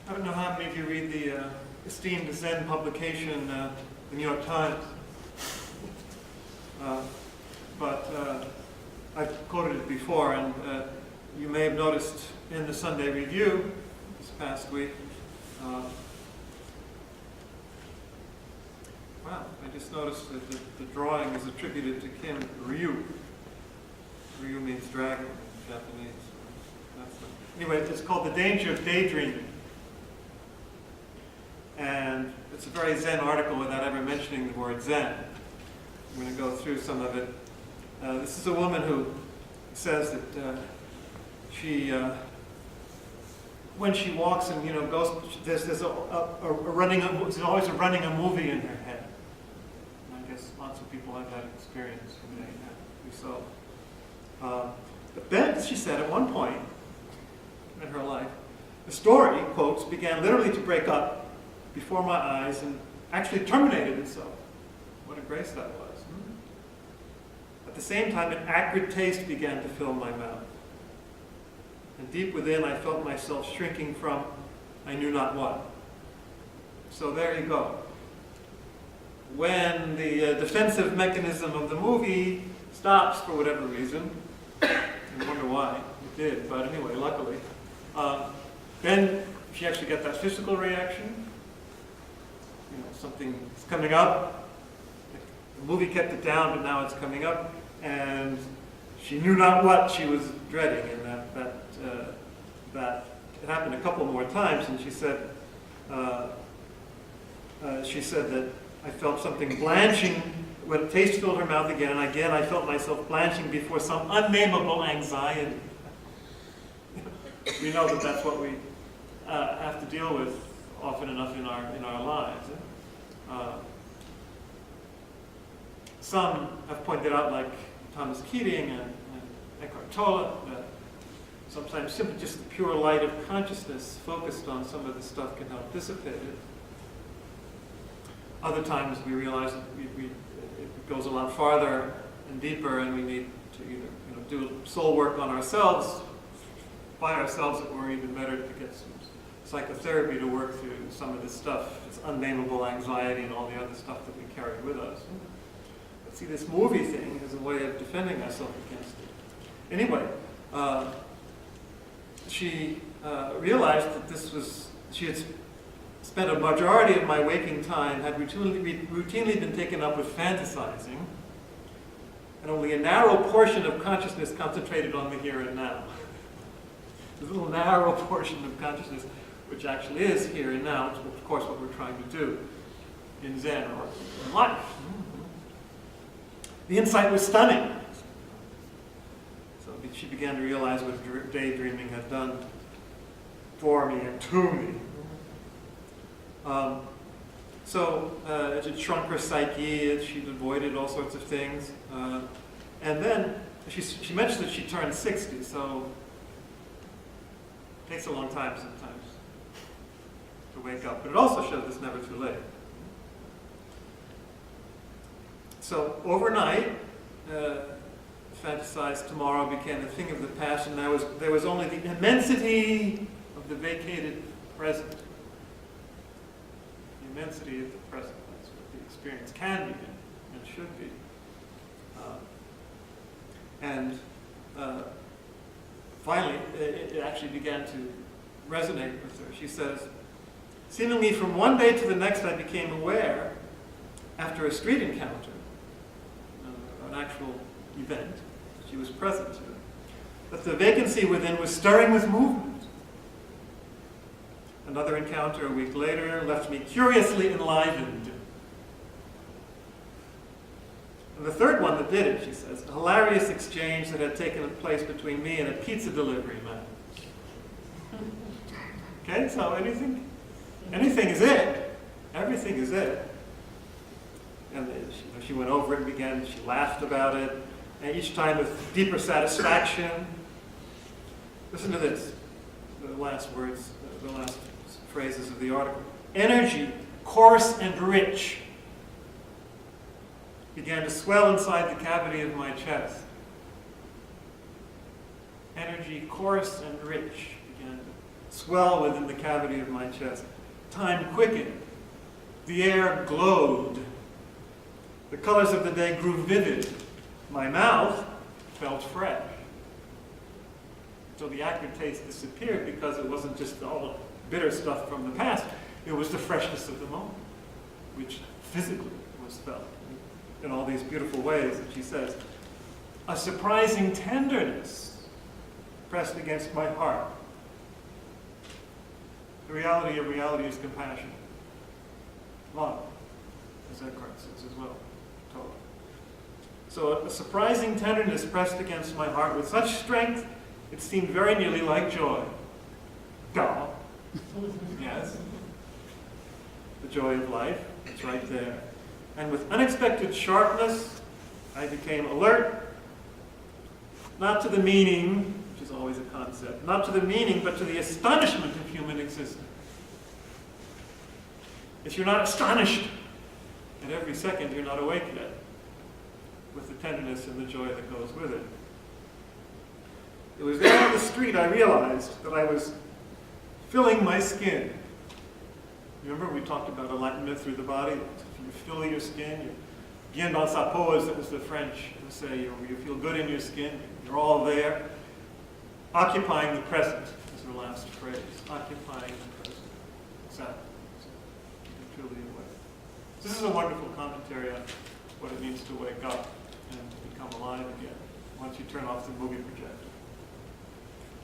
I don't know how many of you read the esteemed Zen publication, the New York Times, but I've quoted it before, and you may have noticed in the Sunday Review this past week. Wow, I just noticed that the drawing is attributed to Kim Ryu. Ryu means dragon in Japanese. Anyway, it's called The Danger of Daydreaming. And it's a very Zen article without ever mentioning the word Zen. I'm going to go through some of it. This is a woman who says that she, when she walks and goes, there's always running a movie in her head. And I guess lots of people have that experience. But then, she said, at one point in her life, the story, quotes, began literally to break up before my eyes and actually terminated itself. What a grace that was. At the same time, an acrid taste began to fill my mouth. And deep within, I felt myself shrinking from I knew not what. So there you go. When the defensive mechanism of the movie stops for whatever reason, I wonder why it did, but anyway, luckily, then she actually got that physical reaction. Something is coming up. The movie kept it down, but now it's coming up, and she knew not what she was dreading, and that it happened a couple more times. And she said that I felt something blanching when a taste filled her mouth again, and again I felt myself blanching before some unnameable anxiety. We know that that's what we have to deal with often enough in our lives. Some have pointed out, like Thomas Keating and Eckhart Tolle, that sometimes simply just the pure light of consciousness focused on some of this stuff can help dissipate it. Other times we realize that it goes a lot farther and deeper, and we need to either do soul work on ourselves, by ourselves, or even better to get some psychotherapy to work through some of this stuff, this unnameable anxiety and all the other stuff that we carry with us. But see, this movie thing is a way of defending ourselves against it. Anyway, she realized that she had spent a majority of my waking time, had routinely been taken up with fantasizing, and only a narrow portion of consciousness concentrated on the here and now. This little narrow portion of consciousness, which actually is here and now, which is of course what we're trying to do in Zen or in life. The insight was stunning. So she began to realize what daydreaming had done for me and to me. It shrunk her psyche, she'd avoided all sorts of things. And then she mentioned that she turned 60, so it takes a long time sometimes to wake up. But it also shows it's never too late. So overnight, fantasized tomorrow became a thing of the past, and there was only the immensity of the vacated present. The immensity of the present. That's what the experience can be and should be. Finally, it actually began to resonate with her. She says, seemingly from one day to the next, I became aware, after a street encounter, an actual event she was present to, that the vacancy within was stirring with movement. Another encounter a week later left me curiously enlivened. And the third one that did it, she says, a hilarious exchange that had taken place between me and a pizza delivery man. Okay, so anything is it. Everything is it. And she went over it and she laughed about it, and each time with deeper satisfaction. Listen to this, the last words, the last phrases of the article. Energy, coarse and rich, began to swell inside the cavity of my chest. Energy, coarse and rich, began to swell within the cavity of my chest. Time quickened. The air glowed. The colors of the day grew vivid. My mouth felt fresh. So the acrid taste disappeared because it wasn't just all bitter stuff from the past. It was the freshness of the moment, which physically was felt in all these beautiful ways that she says. A surprising tenderness pressed against my heart. The reality of reality is compassion. Love, as Eckhart says as well. Totally. So a surprising tenderness pressed against my heart with such strength, it seemed very nearly like joy. Duh. Yes. The joy of life, it's right there. And with unexpected sharpness, I became alert, not to the meaning, which is always a concept, not to the meaning, but to the astonishment of human existence. If you're not astonished at every second, you're not awake yet, with the tenderness and the joy that goes with it. It was there on the street I realized that I was filling my skin. Remember we talked about enlightenment through the body? You fill your skin, you bien dans sa peau, as it was the French who say, you feel good in your skin, you're all there. Occupying the present is her last phrase. Occupying the present. Exactly. So, truly awake. This is a wonderful commentary on what it means to wake up and become alive again once you turn off the movie projector.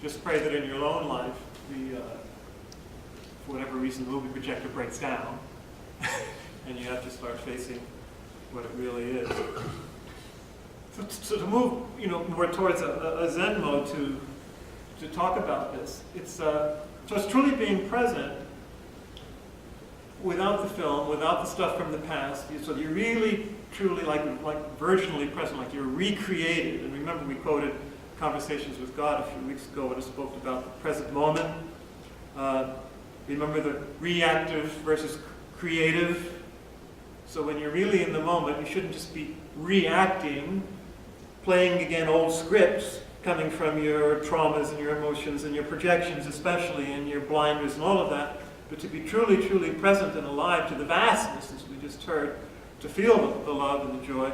Just pray that in your own life, for whatever reason, the movie projector breaks down, and you have to start facing what it really is. So to move, more towards a Zen mode to talk about this, so it's truly being present without the film, without the stuff from the past. So you're really, truly like virginally present, like you're recreated. And remember, we quoted Conversations with God a few weeks ago when it spoke about the present moment. Remember the reactive versus creative. So when you're really in the moment, you shouldn't just be reacting, playing again old scripts coming from your traumas and your emotions and your projections especially, and your blinders and all of that, but to be truly, truly present and alive to the vastness, as we just heard, to feel the love and the joy.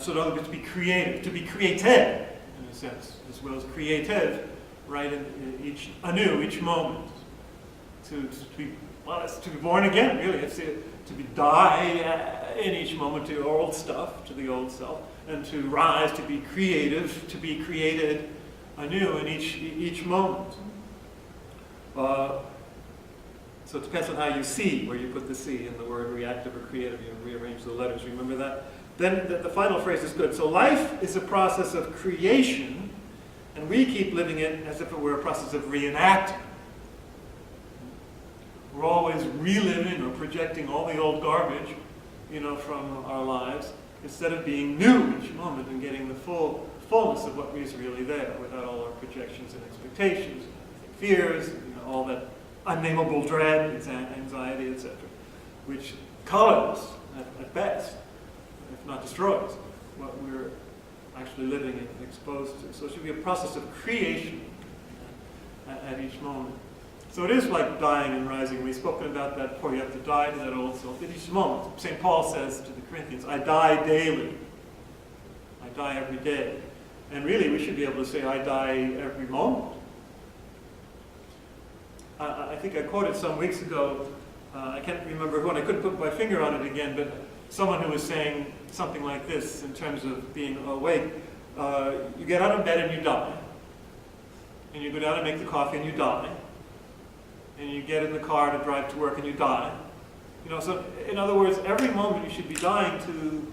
So in other words, to be creative, to be created, in a sense, as well as creative, right, in each moment. To be born again, really. It's to be die in each moment to old stuff, to the old self, and to rise, to be creative, to be created anew in each moment. So it depends on how you see, where you put the C in the word reactive or creative. You rearrange the letters, remember that? Then the final phrase is good. So life is a process of creation, and we keep living it as if it were a process of reenacting. We're always reliving or projecting all the old garbage, from our lives, instead of being new each moment and getting the fullness of what is really there, without all our projections and expectations, and fears, all that unnameable dread, anxiety, etc., which colors, at best, if not destroys, what we're actually living and exposed to. So it should be a process of creation at each moment. So it is like dying and rising. We've spoken about that before. You have to die to that old self at each moment. St. Paul says to the Corinthians, I die daily. I die every day. And really, we should be able to say, I die every moment. I think I quoted some weeks ago, I can't remember who, and I couldn't put my finger on it again, but someone who was saying something like this in terms of being awake. You get out of bed and you die. And you go down and make the coffee and you die. And you get in the car to drive to work and you die. So in other words, every moment you should be dying to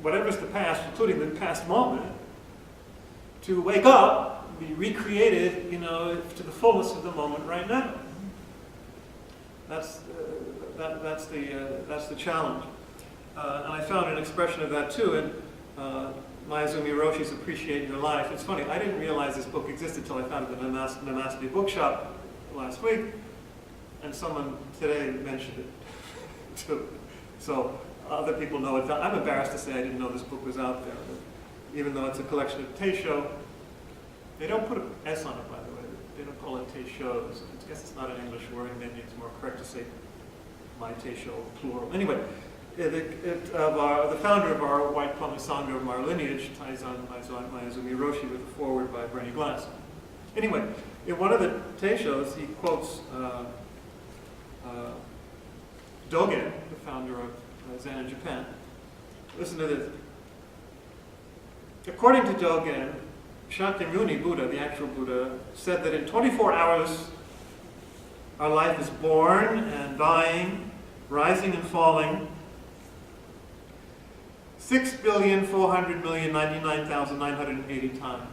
whatever's the past, including the past moment, to wake up, be recreated, to the fullness of the moment right now. That's the challenge. And I found an expression of that too in Mayazumi Roshi's Appreciate Your Life. It's funny, I didn't realize this book existed until I found it in the Namaste bookshop last week. And someone today mentioned it too. So other people know it. I'm embarrassed to say I didn't know this book was out there. But even though it's a collection of teisho, they don't put an S on it, by the way. they don't call it teishos. I guess it's not an English word, maybe it's more correct to say my teisho, plural. Anyway, the founder of our white Pali Sangha of our lineage, Taizan Mayazumi Roshi, with a foreword by Bernie Glass. Anyway, in one of the teishos, he quotes Dogen, the founder of Zen in Japan. Listen to this. According to Dogen, Shakyamuni Buddha, the actual Buddha, said that in 24 hours our life is born and dying, rising and falling, 6,400,099,980 times.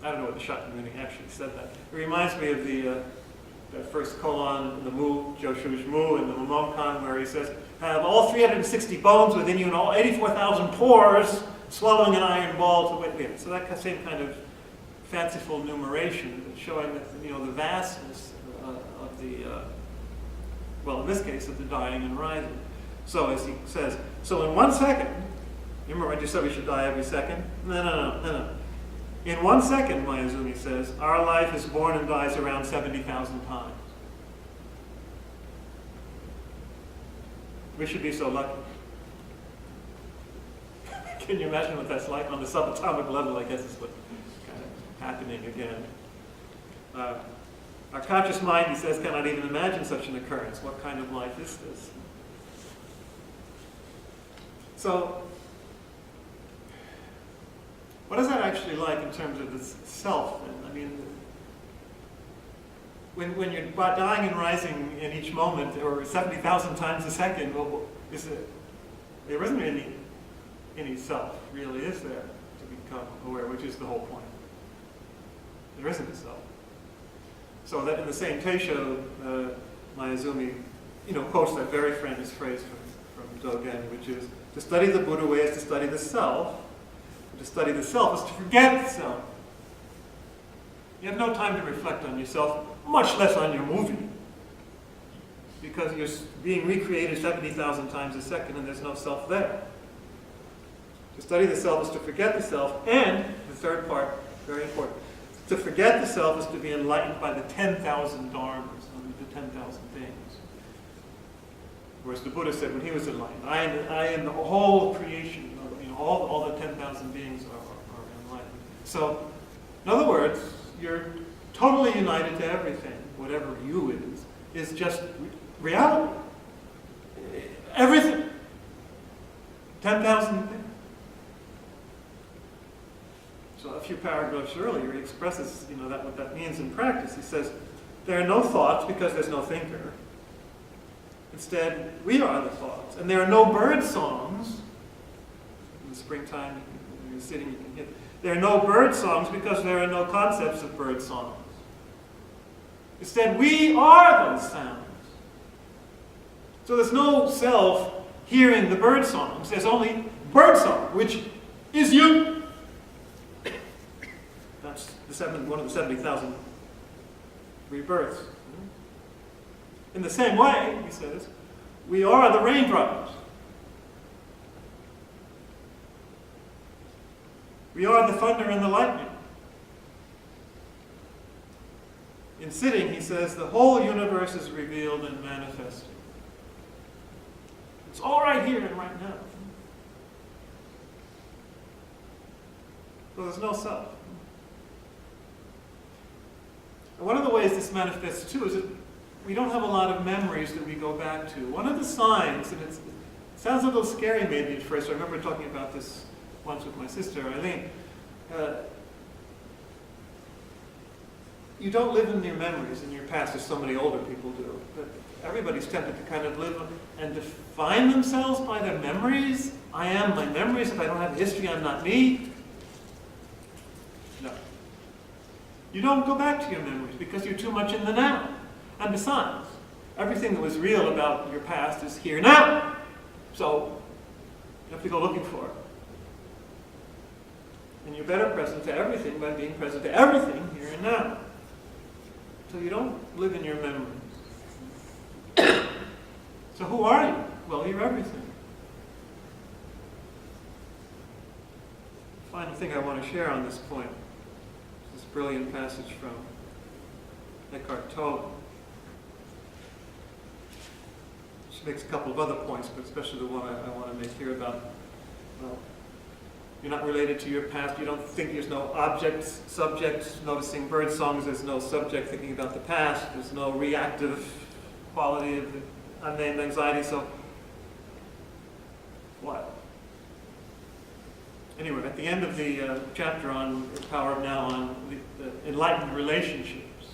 I don't know what the Shakyamuni actually said that. It reminds me of that first koan, the Mu, Joshu's Mu, in the Momkan, where he says, have all 360 bones within you and all 84,000 pores, swallowing an iron ball to wit. So that same kind of fanciful numeration, showing that, the vastness of the, well, in this case, of the dying and rising. So as he says, so in 1 second, you remember I just said we should die every second? No. In 1 second, Mayazumi says, our life is born and dies around 70,000 times. We should be so lucky. Can you imagine what that's like on the subatomic level? I guess is what's kind of happening again. Our conscious mind, he says, cannot even imagine such an occurrence. What kind of life is this? So, what is that actually like in terms of the self? I mean, when you're dying and rising in each moment, or 70,000 times a second, well, there isn't any self, really, is there, to become aware, which is the whole point. There isn't a self. So that in the same teisho, Mayazumi, quotes that very famous phrase from Dogen, which is, to study the Buddha way is to study the self. To study the self is to forget the self. You have no time to reflect on yourself, much less on your movie, because you're being recreated 70,000 times a second and there's no self there. To study the self is to forget the self, and the third part, very important, to forget the self is to be enlightened by the 10,000 dharmas, the 10,000 things. Whereas the Buddha said when he was enlightened, I am the whole creation, all the 10,000 beings are enlightened. So, in other words, you're totally united to everything, whatever you is just reality. Everything. 10,000 things. So a few paragraphs earlier, he expresses, what that means in practice. He says, there are no thoughts because there's no thinker. Instead, we are the thoughts. And there are no bird songs. In the springtime, when you're sitting, you can hear. There are no bird songs because there are no concepts of bird songs. Instead, we are those sounds. So there's no self hearing the bird songs. There's only bird song, which is you. That's one of the 70,000 rebirths. In the same way, he says, we are the raindrops. We are the thunder and the lightning. In sitting, he says, the whole universe is revealed and manifested. It's all right here and right now. So there's no self. And one of the ways this manifests too is that we don't have a lot of memories that we go back to. One of the signs, and it sounds a little scary maybe at first, I remember talking about this once with my sister, Eileen. You don't live in your memories in your past as so many older people do. But everybody's tempted to kind of live and define themselves by their memories. I am my memories. If I don't have history, I'm not me. No. You don't go back to your memories because you're too much in the now. And besides, everything that was real about your past is here now. So you have to go looking for it. And you're better present to everything by being present to everything here and now. So you don't live in your memories. So who are you? Well, you're everything. final thing I want to share on this point is this brilliant passage from Eckhart Tolle. She makes a couple of other points, but especially the one I want to make here about, well, you're not related to your past. You don't think there's no object, subject, noticing bird songs. There's no subject thinking about the past. There's no reactive quality of the unnamed anxiety. So, what? Anyway, at the end of the chapter on the Power of Now, on the enlightened relationships,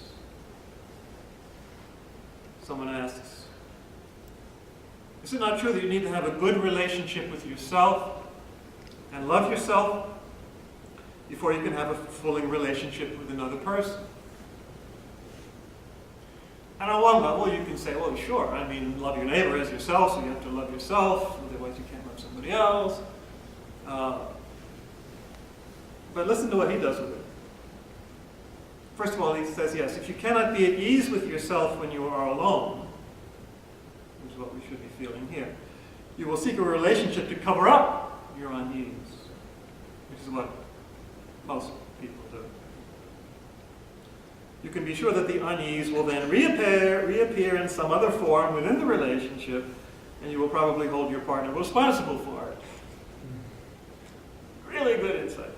someone asks, is it not true that you need to have a good relationship with yourself and love yourself before you can have a fulfilling relationship with another person? And on one level, you can say, well, sure, I mean, love your neighbor as yourself, so you have to love yourself, otherwise you can't love somebody else. But listen to what he does with it. First of all, he says, yes, if you cannot be at ease with yourself when you are alone, which is what we should be feeling here, you will seek a relationship to cover up your unease, which is what most people do. You can be sure that the unease will then reappear in some other form within the relationship, and you will probably hold your partner responsible for it. Really good insight.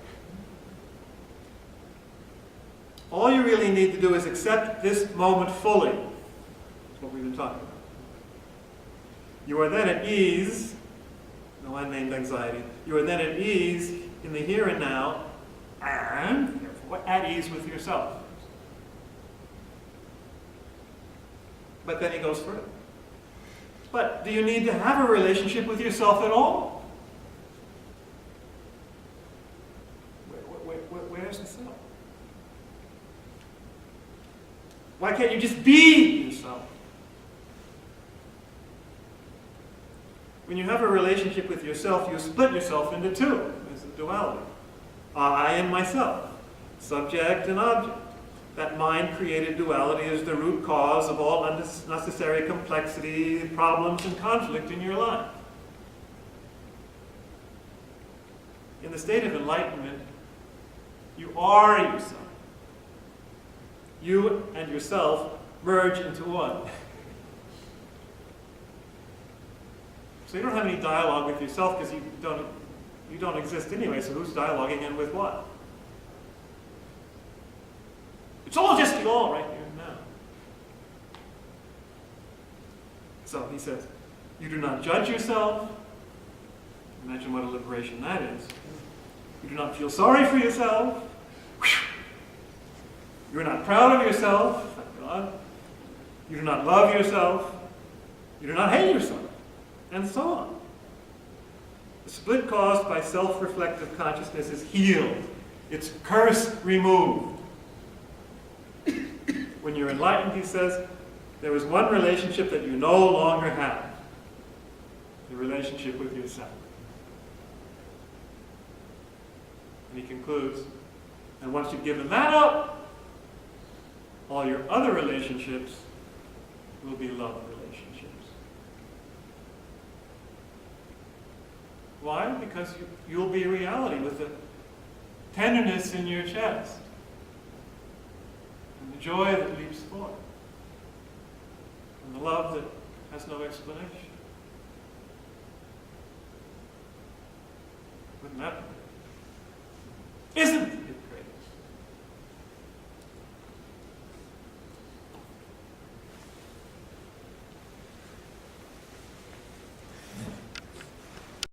All you really need to do is accept this moment fully. That's what we've been talking about. You are then at ease, no unnamed anxiety, you are then at ease in the here and now, and therefore at ease with yourself. But then he goes further. But do you need to have a relationship with yourself at all? Where's the self? Why can't you just be yourself? When you have a relationship with yourself, you split yourself into two. There's a duality. I and myself, subject and object. That mind-created duality is the root cause of all unnecessary complexity, problems, and conflict in your life. In the state of enlightenment, you are yourself. You and yourself merge into one. So you don't have any dialogue with yourself because you don't exist anyway, so who's dialoguing and with what? It's all just you all right here and now. So he says, you do not judge yourself. Imagine what a liberation that is. You do not feel sorry for yourself. You're not proud of yourself, thank God. You do not love yourself. You do not hate yourself. And so on. The split caused by self-reflective consciousness is healed. Its curse removed. When you're enlightened, he says, there is one relationship that you no longer have. The relationship with yourself. And he concludes, and once you've given that up, all your other relationships will be love relationships. Why? Because you'll be reality with the tenderness in your chest and the joy that leaps forth and the love that has no explanation. Wouldn't that be? Isn't it?